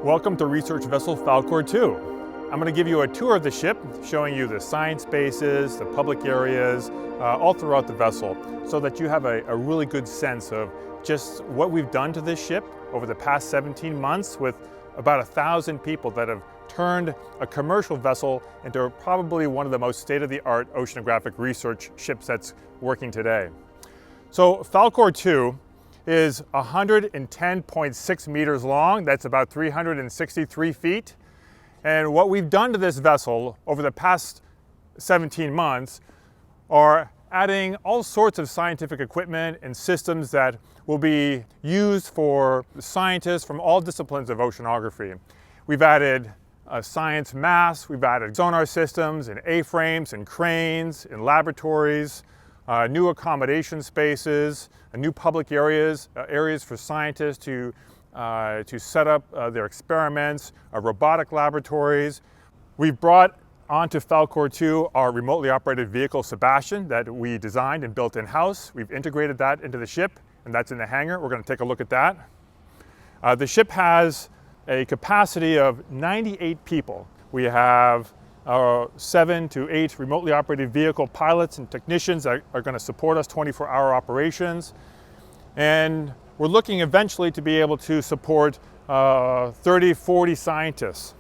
Welcome to Research Vessel Falkor 2. I'm going to give you a tour of the ship, showing you the science spaces, the public areas, all throughout the vessel, so that you have a really good sense of just what we've done to this ship over the past 17 months with about 1,000 people that have turned a commercial vessel into probably one of the most state-of-the-art oceanographic research ship sets working today. So Falkor 2 is 110.6 meters long. That's about 363 feet. And what we've done to this vessel over the past 17 months are adding all sorts of scientific equipment and systems that will be used for scientists from all disciplines of oceanography. We've added science masts, we've added sonar systems and A-frames and cranes and laboratories, new accommodation spaces, new public areas, areas for scientists to set up their experiments, robotic laboratories. We've brought onto Falkor 2 our remotely operated vehicle Sebastian that we designed and built in-house. We've integrated that into the ship, and that's in the hangar. We're going to take a look at that. The ship has a capacity of 98 people. We have 7 to 8 remotely operated vehicle pilots and technicians that are going to support us 24-hour operations. And we're looking eventually to be able to support 30, 40 scientists.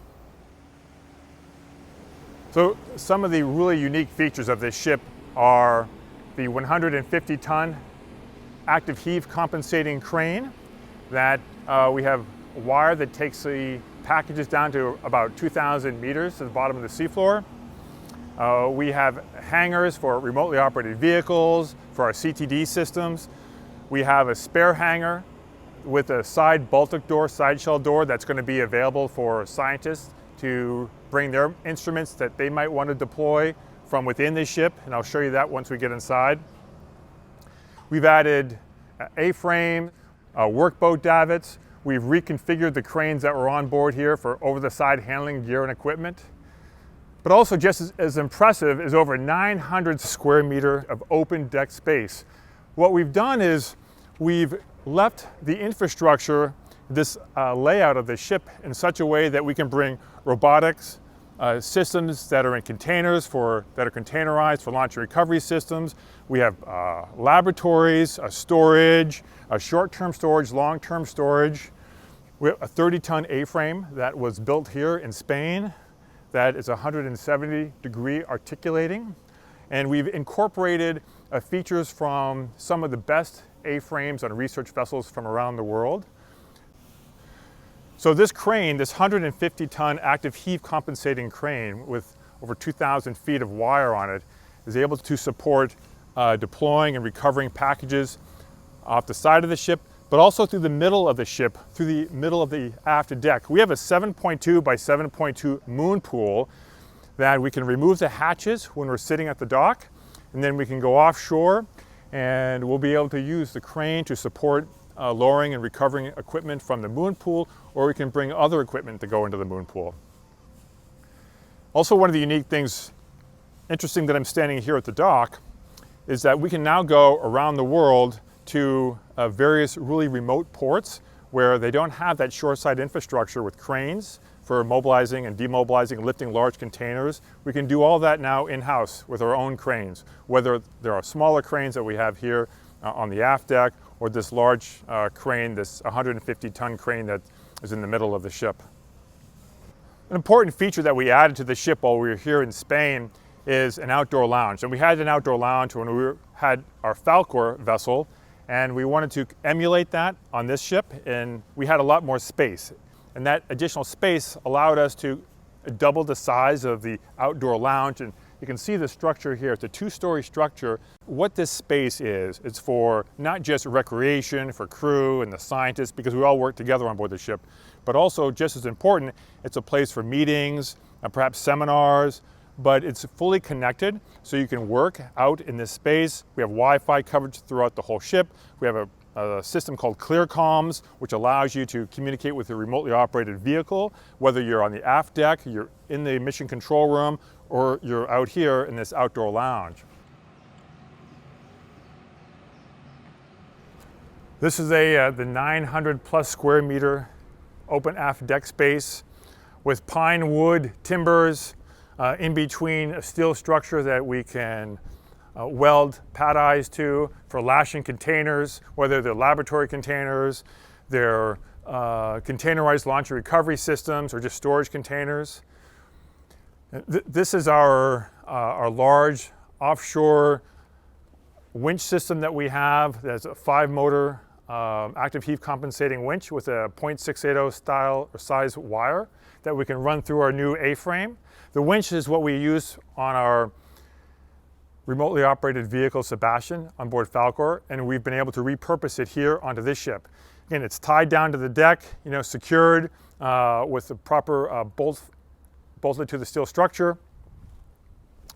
So some of the really unique features of this ship are the 150-ton active heave compensating crane that we have a wire that takes the packages down to about 2,000 meters to the bottom of the seafloor. We have hangars for remotely operated vehicles, for our CTD systems. We have a spare hangar with a side Baltic door, side shell door that's going to be available for scientists to bring their instruments that they might want to deploy from within the ship, and I'll show you that once we get inside. We've added A-frame, workboat davits. We've reconfigured the cranes that were on board here for over-the-side handling gear and equipment. But also just as impressive is over 900 square meter of open deck space. What we've done is we've left the infrastructure, this layout of the ship in such a way that we can bring robotics, systems that are in containers that are containerized for launch and recovery systems. We have laboratories, storage, short-term storage, long-term storage. We have a 30-ton A-frame that was built here in Spain that is 170-degree articulating. And we've incorporated features from some of the best A-frames on research vessels from around the world. So this crane, this 150-ton active heave compensating crane with over 2,000 feet of wire on it, is able to support deploying and recovering packages off the side of the ship, but also through the middle of the ship, through the middle of the aft deck. We have a 7.2 by 7.2 MOONPOOL that we can remove the hatches when we're sitting at the dock, and then we can go offshore and we'll be able to use the crane to support lowering and recovering equipment from the MOONPOOL, or we can bring other equipment to go into the MOONPOOL. Also, one of the unique things, interesting that I'm standing here at the dock, is that we can now go around the world to various really remote ports where they don't have that shoreside infrastructure with cranes for mobilizing and demobilizing and lifting large containers. We can do all that now in-house with our own cranes, whether there are smaller cranes that we have here on the aft deck, or this large crane, this 150-ton crane that is in the middle of the ship. An important feature that we added to the ship while we were here in Spain is an outdoor lounge. And we had an outdoor lounge when we had our Falkor vessel, and we wanted to emulate that on this ship, and we had a lot more space. And that additional space allowed us to double the size of the outdoor lounge. And you can see the structure here. It's a 2-story structure. What this space is, it's for not just recreation for crew and the scientists, because we all work together on board the ship, but also, just as important, it's a place for meetings and perhaps seminars, but it's fully connected, so you can work out in this space. We have Wi-Fi coverage throughout the whole ship. We have a system called ClearComms, which allows you to communicate with a remotely operated vehicle, whether you're on the aft deck, you're in the mission control room, or you're out here in this outdoor lounge. This is the 900 plus square meter open aft deck space with pine wood timbers in between a steel structure that we can weld pad eyes to for lashing containers, whether they're laboratory containers, they're containerized launch and recovery systems, or just storage containers. This is our large offshore winch system that we have. That's a 5-motor active heave compensating winch with a .680 style or size wire that we can run through our new A-frame. The winch is what we use on our remotely operated vehicle Sebastian on board Falkor, and we've been able to repurpose it here onto this ship. Again, it's tied down to the deck, secured with the proper bolted to the steel structure.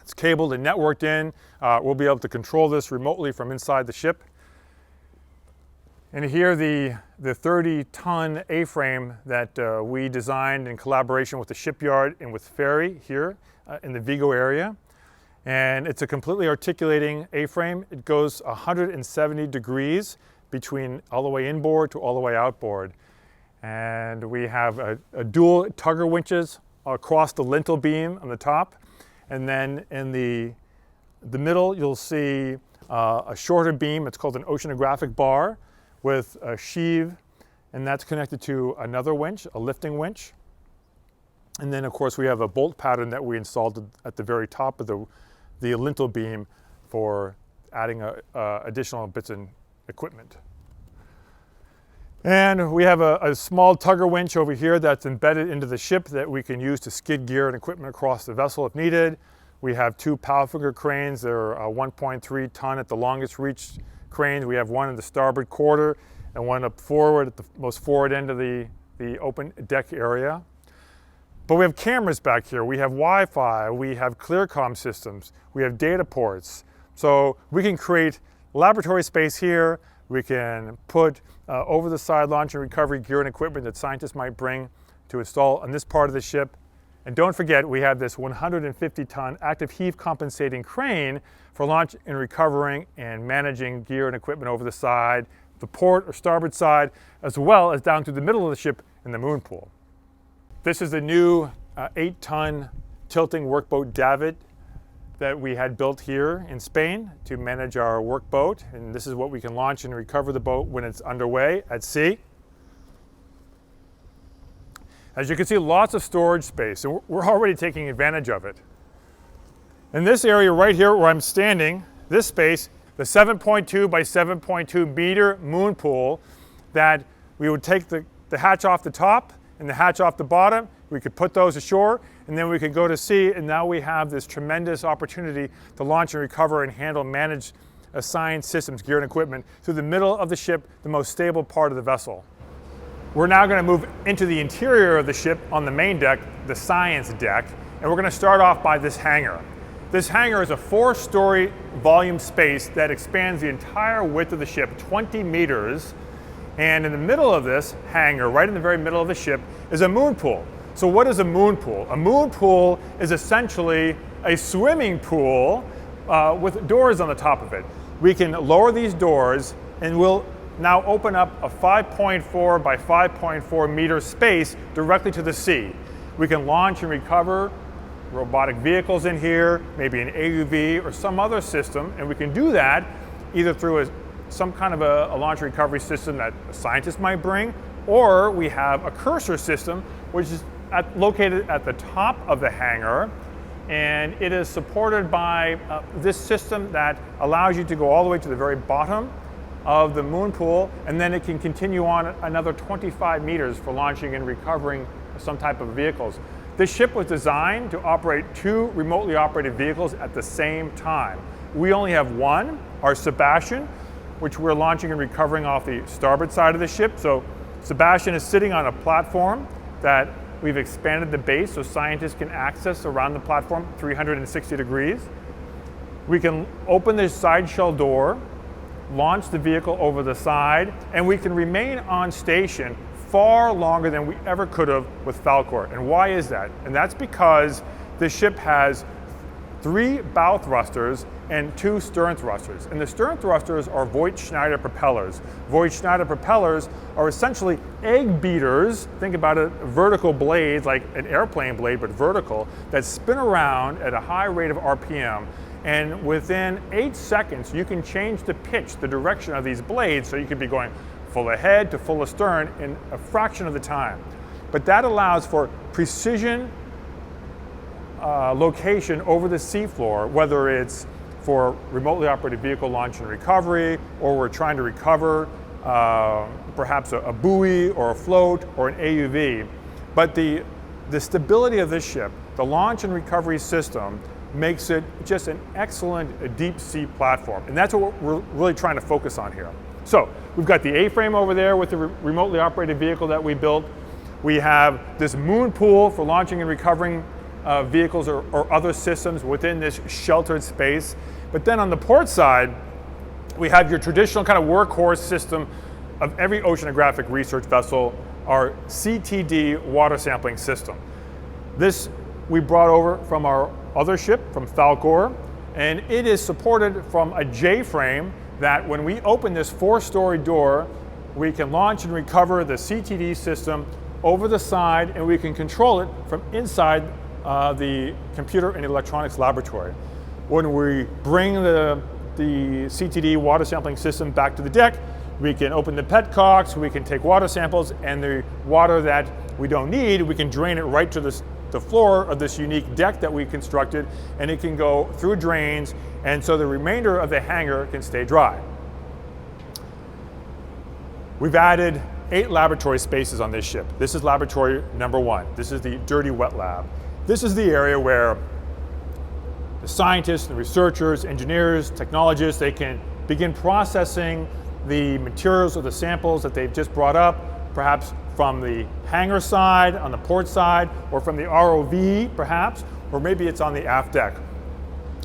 It's cabled and networked in. We'll be able to control this remotely from inside the ship. And here the 30-ton A-frame that we designed in collaboration with the shipyard and with Ferry here in the Vigo area. And it's a completely articulating A-frame. It goes 170 degrees between all the way inboard to all the way outboard. And we have a dual tugger winches across the lintel beam on the top. And then in the middle, you'll see a shorter beam. It's called an oceanographic bar with a sheave, and that's connected to another winch, a lifting winch. And then, of course, we have a bolt pattern that we installed at the very top of the lintel beam for adding additional bits and equipment. And we have a small tugger winch over here that's embedded into the ship that we can use to skid gear and equipment across the vessel if needed. We have 2 Falkor cranes. They're 1.3 ton at the longest reach cranes. We have one in the starboard quarter and one up forward at the most forward end of the open deck area. But we have cameras back here. We have Wi-Fi. We have ClearCom systems. We have data ports. So we can create laboratory space here. We can put over-the-side launch and recovery gear and equipment that scientists might bring to install on this part of the ship. And don't forget, we have this 150-ton active heave compensating crane for launch and recovering and managing gear and equipment over the side, the port or starboard side, as well as down to the middle of the ship in the MOONPOOL. This is the new 8-ton tilting workboat David that we had built here in Spain to manage our workboat. And this is what we can launch and recover the boat when it's underway at sea. As you can see, lots of storage space, and we're already taking advantage of it. In this area right here where I'm standing, this space, the 7.2 by 7.2 meter MOONPOOL, that we would take the hatch off the top and the hatch off the bottom. We could put those ashore, and then we could go to sea, and now we have this tremendous opportunity to launch and recover and handle, manage assigned systems, gear and equipment through the middle of the ship, the most stable part of the vessel. We're now going to move into the interior of the ship on the main deck, the science deck, and we're going to start off by this hangar. This hangar is a 4-story volume space that expands the entire width of the ship, 20 meters. And in the middle of this hangar, right in the very middle of the ship, is a MOONPOOL. So what is a MOONPOOL? A MOONPOOL is essentially a swimming pool with doors on the top of it. We can lower these doors and we'll now open up a 5.4 by 5.4 meter space directly to the sea. We can launch and recover robotic vehicles in here, maybe an AUV or some other system, and we can do that either through some kind of a launch recovery system that a scientist might bring, or we have a cursor system which is located at the top of the hangar, and it is supported by this system that allows you to go all the way to the very bottom of the MOONPOOL, and then it can continue on another 25 meters for launching and recovering some type of vehicles. This ship was designed to operate 2 remotely operated vehicles at the same time. We only have one, our Sebastian, which we're launching and recovering off the starboard side of the ship. So Sebastian is sitting on a platform that we've expanded the base so scientists can access around the platform 360 degrees. We can open the side shell door, launch the vehicle over the side, and we can remain on station far longer than we ever could have with Falkor. And why is that? And that's because the ship has 3 bow thrusters and 2 stern thrusters. And the stern thrusters are Voigt-Schneider propellers. Voigt-Schneider propellers are essentially egg beaters. Think about it, vertical blades, like an airplane blade, but vertical, that spin around at a high rate of RPM. And within 8 seconds, you can change the pitch, the direction of these blades, so you could be going full ahead to full astern in a fraction of the time. But that allows for precision location over the seafloor, whether it's for remotely operated vehicle launch and recovery, or we're trying to recover perhaps a buoy or a float or an AUV. But the stability of this ship, the launch and recovery system, makes it just an excellent deep sea platform. And that's what we're really trying to focus on here. So we've got the A-frame over there with the remotely operated vehicle that we built. We have this MOONPOOL for launching and recovering vehicles or other systems within this sheltered space. But then on the port side, we have your traditional kind of workhorse system of every oceanographic research vessel, our CTD water sampling system. This we brought over from our other ship, from Falkor, and it is supported from a J-frame that when we open this 4-story door, we can launch and recover the CTD system over the side, and we can control it from inside the computer and electronics laboratory. When we bring the CTD water sampling system back to the deck, we can open the petcocks, we can take water samples, and the water that we don't need, we can drain it right to the floor of this unique deck that we constructed, and it can go through drains, and so the remainder of the hangar can stay dry. We've added 8 laboratory spaces on this ship. This is laboratory number 1. This is the dirty wet lab. This is the area where the scientists, the researchers, engineers, technologists, they can begin processing the materials or the samples that they've just brought up, perhaps from the hangar side, on the port side, or from the ROV perhaps, or maybe it's on the aft deck.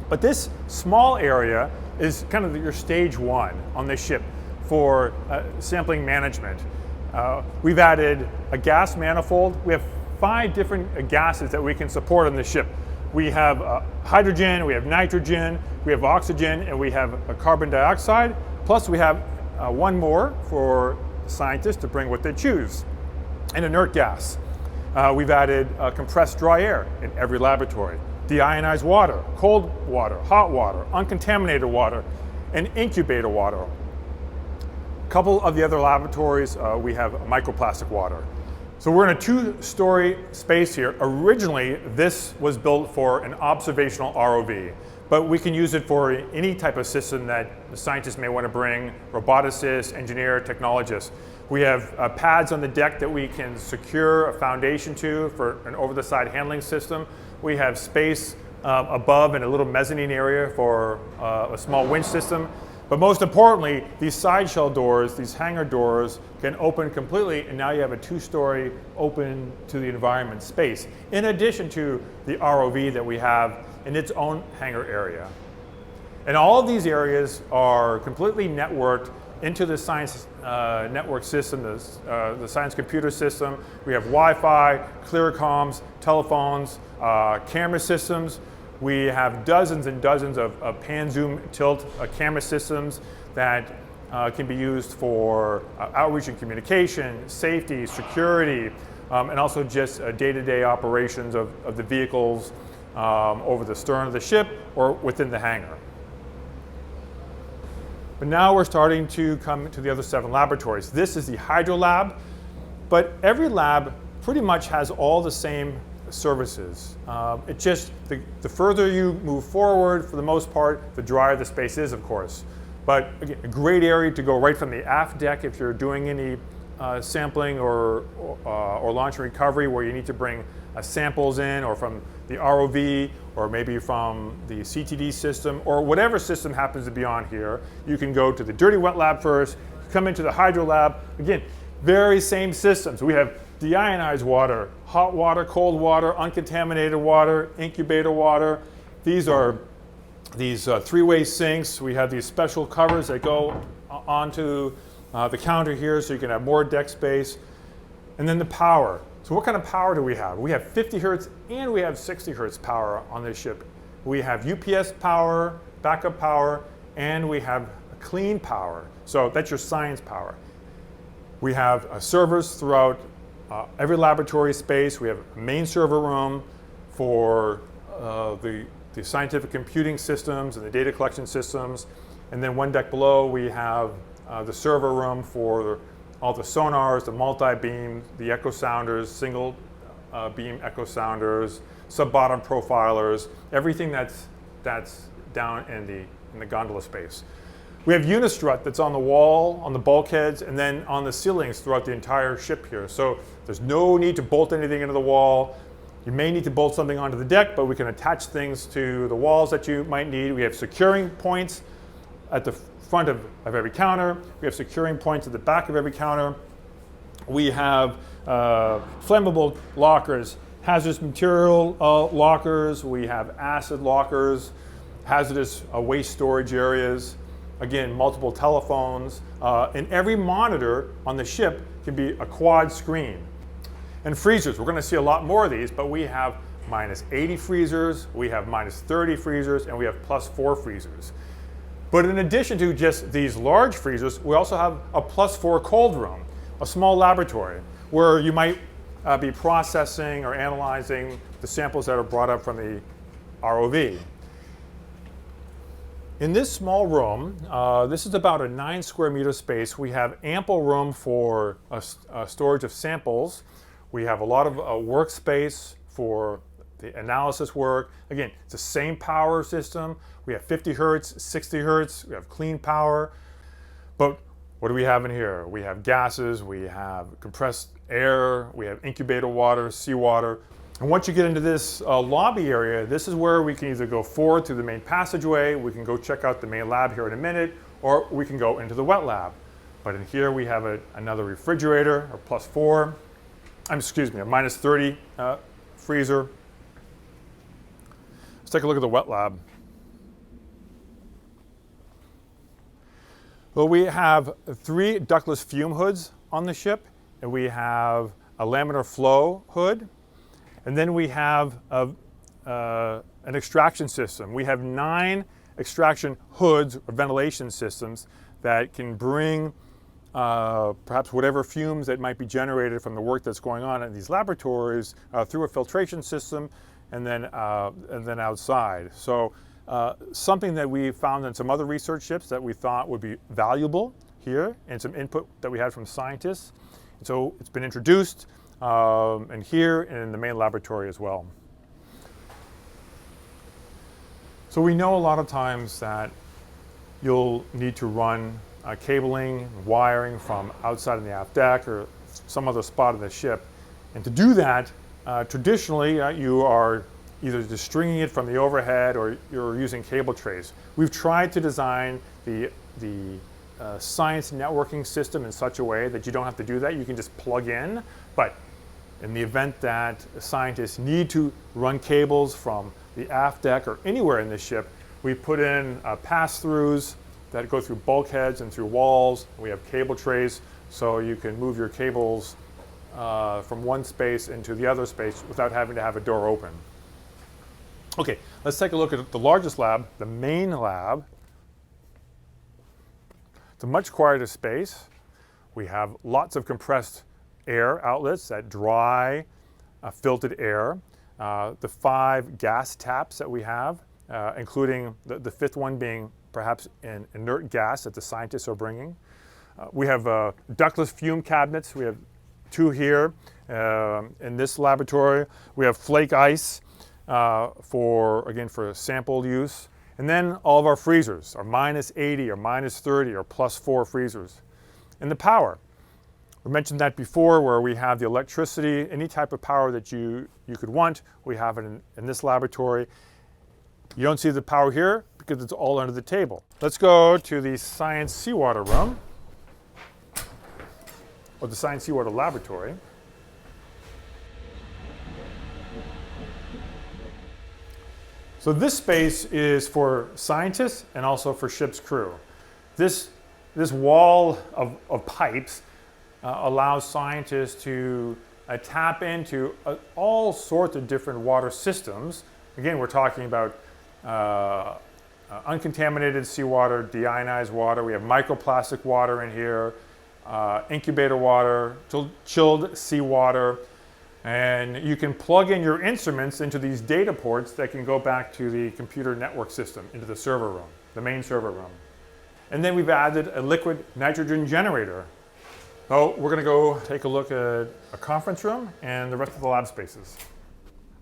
But this small area is kind of your stage 1 on this ship for sampling management. We've added a gas manifold. We have 5 different gases that we can support on the ship. We have hydrogen, we have nitrogen, we have oxygen, and we have carbon dioxide. Plus we have one more for scientists to bring what they choose, an inert gas. We've added compressed dry air in every laboratory, deionized water, cold water, hot water, uncontaminated water, and incubator water. A couple of the other laboratories, we have microplastic water. So we're in a 2-story space here. Originally, this was built for an observational ROV, but we can use it for any type of system that the scientists may want to bring, roboticists, engineer, technologists. We have pads on the deck that we can secure a foundation to for an over-the-side handling system. We have space above in a little mezzanine area for a small winch system. But most importantly, these side shell doors, these hangar doors, can open completely, and now you have a 2-story open to the environment space, in addition to the ROV that we have in its own hangar area. And all of these areas are completely networked into the science network system, the science computer system. We have Wi-Fi, clear comms, telephones, camera systems. We have dozens and dozens of pan, zoom, tilt camera systems that can be used for outreach and communication, safety, security, and also just day-to-day operations of the vehicles over the stern of the ship or within the hangar. But now we're starting to come to the other 7 laboratories. This is the hydro lab, but every lab pretty much has all the same services. It just, the further you move forward, for the most part, the drier the space is, of course. But again, a great area to go right from the aft deck if you're doing any sampling or launch and recovery where you need to bring samples in, or from the ROV, or maybe from the CTD system, or whatever system happens to be on here. You can go to the dirty wet lab first, come into the hydro lab. Again, very same systems. We have deionized water, hot water, cold water, uncontaminated water, incubator water. These are these 3-way sinks. We have these special covers that go onto the counter here so you can have more deck space. And then the power. So what kind of power do we have? We have 50 hertz and we have 60 hertz power on this ship. we have UPS power, backup power, and we have clean power. So that's your science power. We have servers throughout every laboratory space. We have a main server room for the scientific computing systems and the data collection systems. And then one deck below, we have the server room for all the sonars, the multi-beam, the echo sounders, single beam echo sounders, sub-bottom profilers, everything that's down in the gondola space. We have Unistrut that's on the wall, on the bulkheads, and then on the ceilings throughout the entire ship here. So there's no need to bolt anything into the wall. You may need to bolt something onto the deck, but we can attach things to the walls that you might need. We have securing points at the front of every counter. We have securing points at the back of every counter. We have flammable lockers, hazardous material lockers. We have acid lockers, hazardous waste storage areas. Again, multiple telephones. And every monitor on the ship can be a quad screen. And freezers, we're going to see a lot more of these, but we have -80 freezers, we have -30 freezers, and we have +4 freezers. But in addition to just these large freezers, we also have a +4 cold room, a small laboratory, where you might be processing or analyzing the samples that are brought up from the ROV. In this small room, this is about a 9 square meter space. We have ample room for storage of samples. We have a lot of workspace for the analysis work. Again, it's the same power system. We have 50 hertz, 60 hertz, we have clean power. But what do we have in here? We have gases, we have compressed air, we have incubator water, seawater. And once you get into this lobby area, this is where we can either go forward through the main passageway, we can go check out the main lab here in a minute, or we can go into the wet lab. But in here we have another refrigerator, or +4. Excuse me, a -30 freezer. Let's take a look at the wet lab. Well, we have 3 ductless fume hoods on the ship, and we have a laminar flow hood, and then we have an extraction system. We have 9 extraction hoods or ventilation systems that can bring perhaps whatever fumes that might be generated from the work that's going on in these laboratories through a filtration system and then outside. So something that we found in some other research ships that we thought would be valuable here, and some input that we had from scientists. And so it's been introduced and here and in the main laboratory as well. So we know a lot of times that you'll need to run cabling, wiring from outside of the aft deck or some other spot of the ship. And to do that, traditionally you are either just stringing it from the overhead or you're using cable trays. We've tried to design the science networking system in such a way that you don't have to do that. You can just plug in. But in the event that scientists need to run cables from the aft deck or anywhere in the ship, we put in pass-throughs that go through bulkheads and through walls. We have cable trays, so you can move your cables from one space into the other space without having to have a door open. Okay, let's take a look at the largest lab, the main lab. It's a much quieter space. We have lots of compressed air outlets that dry filtered air. The 5 gas taps that we have, including the 5th one being perhaps an inert gas that the scientists are bringing. We have ductless fume cabinets. We have 2 here in this laboratory. We have flake ice for sample use. And then all of our freezers are -80 or -30 or +4 freezers. And the power. We mentioned that before, where we have the electricity, any type of power that you could want, we have it in this laboratory. You don't see the power here because it's all under the table. Let's go to the Science Seawater room, or the Science Seawater laboratory. So this space is for scientists and also for ship's crew. This wall of pipes allows scientists to tap into all sorts of different water systems. Again, we're talking about uncontaminated seawater, deionized water. We have microplastic water in here, incubator water, chilled seawater. And you can plug in your instruments into these data ports that can go back to the computer network system, into the server room, the main server room. And then we've added a liquid nitrogen generator. So we're going to go take a look at a conference room and the rest of the lab spaces.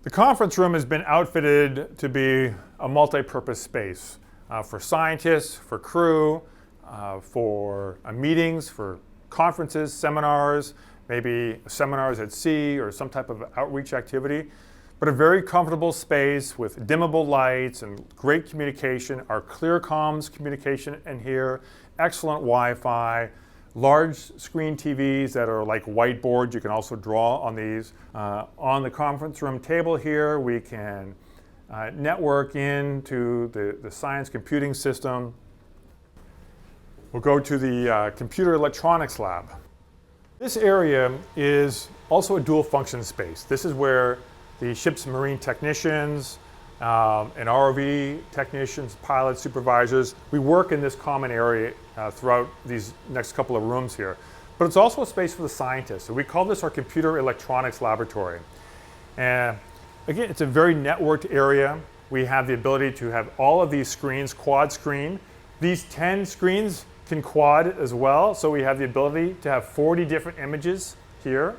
The conference room has been outfitted to be a multi-purpose space for scientists, for crew, for meetings, for conferences, seminars, maybe seminars at sea or some type of outreach activity. But a very comfortable space with dimmable lights and great communication. Our clear comms communication in here, excellent Wi-Fi, large screen TVs that are like whiteboards. You can also draw on these. On the conference room table here, we can network into the science computing system. We'll go to the computer electronics lab. This area is also a dual function space. This is where the ship's marine technicians and ROV technicians, pilots, supervisors, we work in this common area throughout these next couple of rooms here. But it's also a space for the scientists. So we call this our computer electronics laboratory. And again, it's a very networked area. We have the ability to have all of these screens quad screen. These 10 screens can quad as well. So we have the ability to have 40 different images here.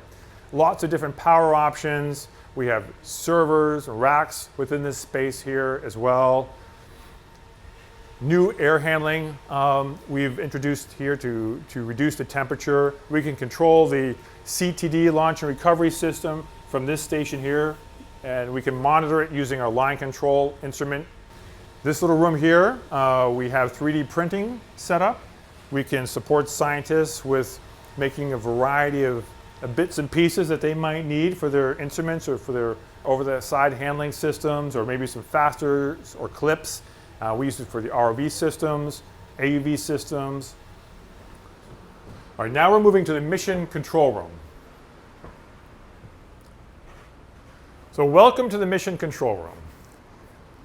Lots of different power options. We have servers, racks within this space here as well. New air handling we've introduced here to reduce the temperature. We can control the CTD, launch and recovery system, from this station here, and we can monitor it using our line control instrument. This little room here, we have 3D printing set up. We can support scientists with making a variety of bits and pieces that they might need for their instruments or for their over-the-side handling systems, or maybe some fasteners or clips. We use it for the ROV systems, AUV systems. All right, now we're moving to the mission control room. So welcome to the mission control room.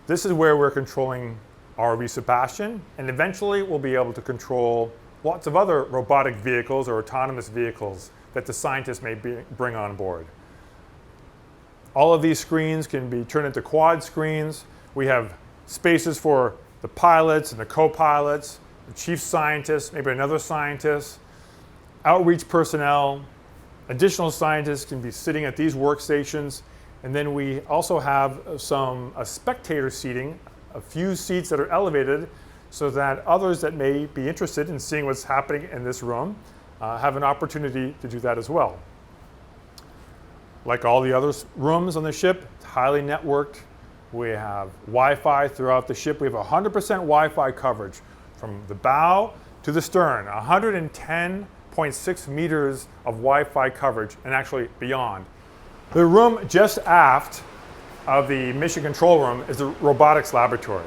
This is where we're controlling ROV Sebastian, and eventually we'll be able to control lots of other robotic vehicles or autonomous vehicles that the scientists may bring on board. All of these screens can be turned into quad screens. We have spaces for the pilots and the co-pilots, the chief scientists, maybe another scientist, outreach personnel. Additional scientists can be sitting at these workstations. And then we also have some spectator seating, a few seats that are elevated so that others that may be interested in seeing what's happening in this room have an opportunity to do that as well. Like all the other rooms on the ship, it's highly networked. We have Wi-Fi throughout the ship. We have 100% Wi-Fi coverage from the bow to the stern, 110.6 meters of Wi-Fi coverage, and actually beyond. The room just aft of the mission control room is the robotics laboratory.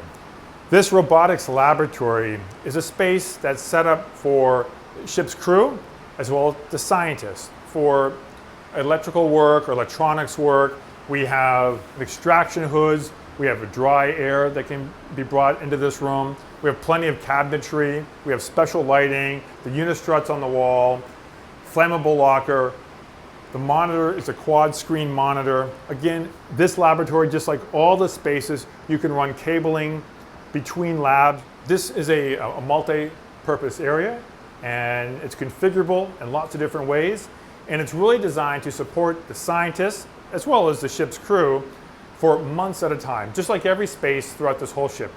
This robotics laboratory is a space that's set up for ship's crew as well as the scientists for electrical work or electronics work. We have extraction hoods. We have a dry air that can be brought into this room. We have plenty of cabinetry. We have special lighting, the unistruts on the wall, flammable locker. The monitor is a quad screen monitor. Again, this laboratory, just like all the spaces, you can run cabling between labs. This is a multi-purpose area, and it's configurable in lots of different ways. And it's really designed to support the scientists as well as the ship's crew for months at a time, just like every space throughout this whole ship.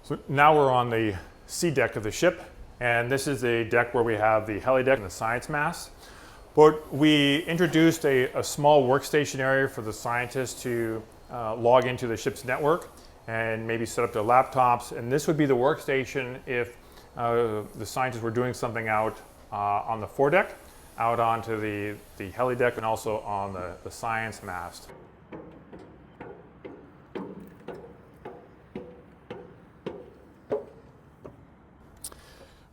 So now we're on the sea deck of the ship, and this is the deck where we have the helideck and the science mast. But we introduced a small workstation area for the scientists to log into the ship's network and maybe set up their laptops. And this would be the workstation if the scientists were doing something out on the foredeck, out onto the helideck, and also on the science mast.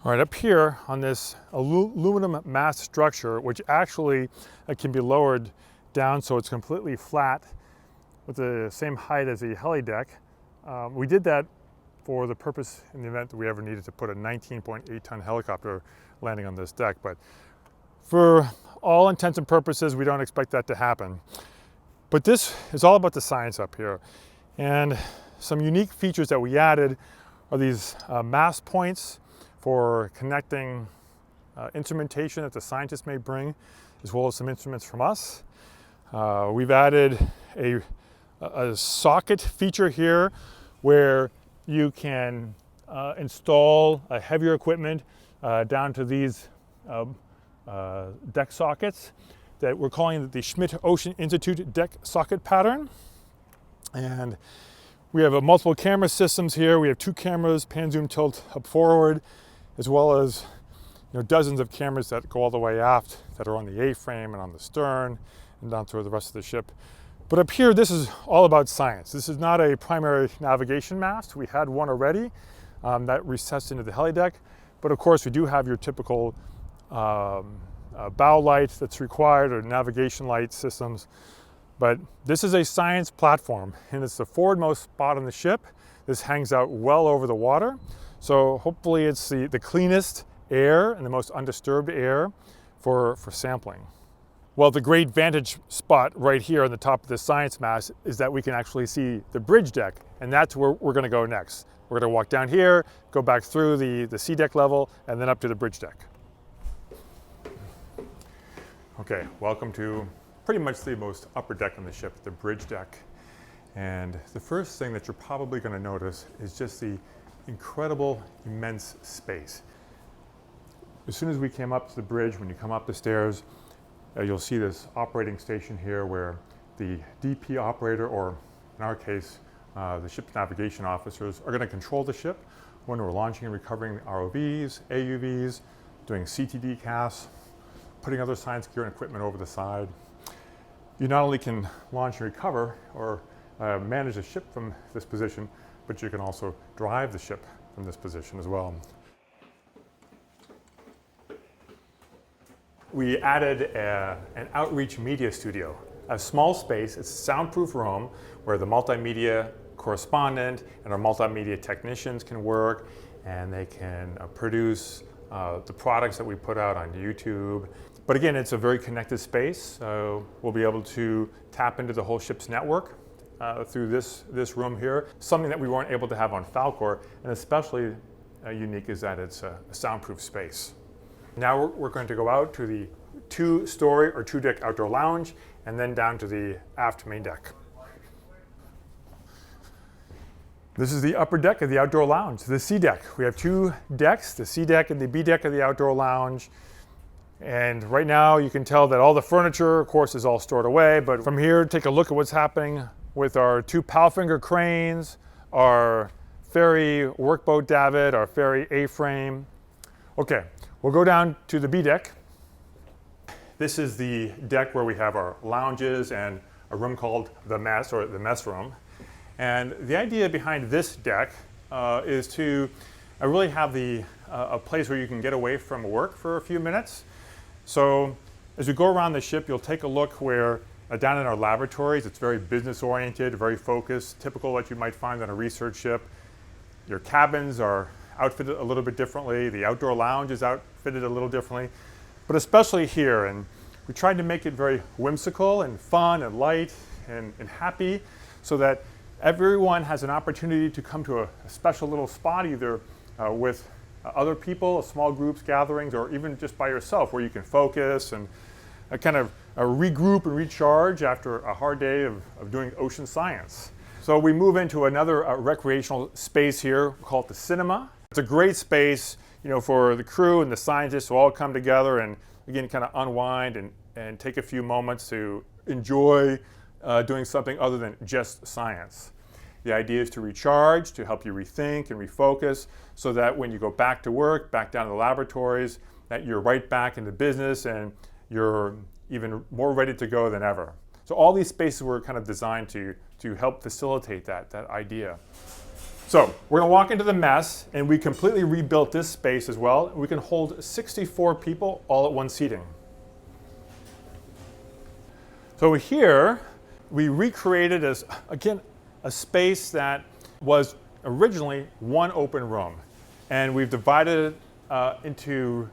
All right, up here on this aluminum mast structure, which actually can be lowered down so it's completely flat with the same height as the helideck, We did that for the purpose in the event that we ever needed to put a 19.8-ton helicopter landing on this deck, but for all intents and purposes, we don't expect that to happen. But this is all about the science up here. And some unique features that we added are these mast points for connecting instrumentation that the scientists may bring, as well as some instruments from us. We've added a socket feature here where you can install heavier equipment down to these deck sockets that we're calling the Schmidt Ocean Institute deck socket pattern. And we have multiple camera systems here. We have 2 cameras, pan, zoom, tilt, up, forward, as well as dozens of cameras that go all the way aft that are on the A-frame and on the stern and down through the rest of the ship. But up here, this is all about science. This is not a primary navigation mast. We had one already that recessed into the helideck. But of course, we do have your typical bow light that's required, or navigation light systems. But this is a science platform, and it's the forwardmost spot on the ship. This hangs out well over the water. So hopefully it's the cleanest air and the most undisturbed air for sampling. Well, the great vantage spot right here on the top of the science mast is that we can actually see the bridge deck, and that's where we're going to go next. We're going to walk down here, go back through the sea deck level, and then up to the bridge deck. Okay, welcome to pretty much the most upper deck on the ship, the bridge deck. And the first thing that you're probably going to notice is just the incredible, immense space. As soon as we came up to the bridge, when you come up the stairs, you'll see this operating station here where the DP operator, or in our case, the ship's navigation officers, are going to control the ship when we're launching and recovering ROVs, AUVs, doing CTD casts, putting other science gear and equipment over the side. You not only can launch and recover or manage the ship from this position, but you can also drive the ship from this position as well. We added an outreach media studio, a small space. It's a soundproof room where the multimedia correspondent and our multimedia technicians can work, and they can produce the products that we put out on YouTube. But again, it's a very connected space, so we'll be able to tap into the whole ship's network through this room here, something that we weren't able to have on Falkor, and especially unique is that it's a soundproof space. Now we're going to go out to the 2-story or 2-deck outdoor lounge, and then down to the aft main deck. This is the upper deck of the outdoor lounge, the C deck. We have 2 decks, the C deck and the B deck of the outdoor lounge. And right now you can tell that all the furniture, of course, is all stored away. But from here, take a look at what's happening with our 2 Powfinger cranes, our ferry workboat davit, our ferry A-frame. Okay, we'll go down to the B deck. This is the deck where we have our lounges and a room called the mess, or the mess room. And the idea behind this deck is to really have a place where you can get away from work for a few minutes. So as we go around the ship, you'll take a look where down in our laboratories, it's very business oriented, very focused, typical what you might find on a research ship. Your cabins are outfitted a little bit differently. The outdoor lounge is outfitted a little differently, but especially here. And we tried to make it very whimsical and fun and light and happy, so that everyone has an opportunity to come to a special little spot, either with other people, small groups, gatherings, or even just by yourself, where you can focus and kind of regroup and recharge after a hard day of doing ocean science. So we move into another recreational space here. We call it the cinema. It's a great space, for the crew and the scientists to all come together and again kind of unwind and take a few moments to enjoy doing something other than just science. The idea is to recharge, to help you rethink and refocus, so that when you go back to work, back down to the laboratories, that you're right back into business and you're even more ready to go than ever. So all these spaces were kind of designed to help facilitate that idea. So we're gonna walk into the mess, and we completely rebuilt this space as well. We can hold 64 people all at one seating. So here, we recreated as, again, a space that was originally one open room, and we've divided it into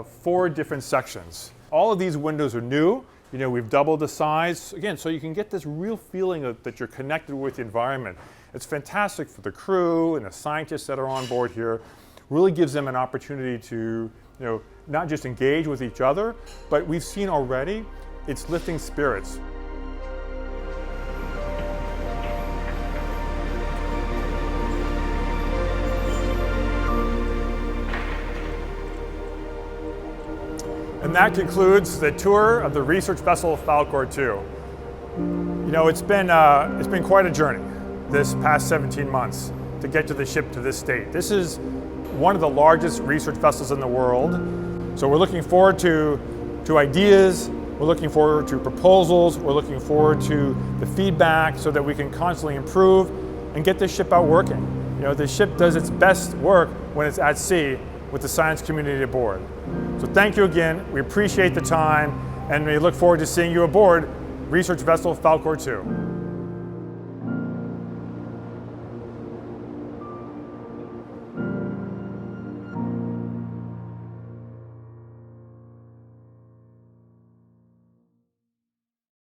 4 different sections. All of these windows are new. You know, we've doubled the size, again, so you can get this real feeling that you're connected with the environment. It's fantastic for the crew and the scientists that are on board here. Really gives them an opportunity to, you know, not just engage with each other, but we've seen already it's lifting spirits. And that concludes the tour of the research vessel Falkor 2. You know, it's been quite a journey this past 17 months to get to the ship to this state. This is one of the largest research vessels in the world. So we're looking forward to ideas, we're looking forward to proposals, we're looking forward to the feedback so that we can constantly improve and get this ship out working. You know, the ship does its best work when it's at sea with the science community aboard. So thank you again, we appreciate the time, and we look forward to seeing you aboard Research Vessel Falkor 2.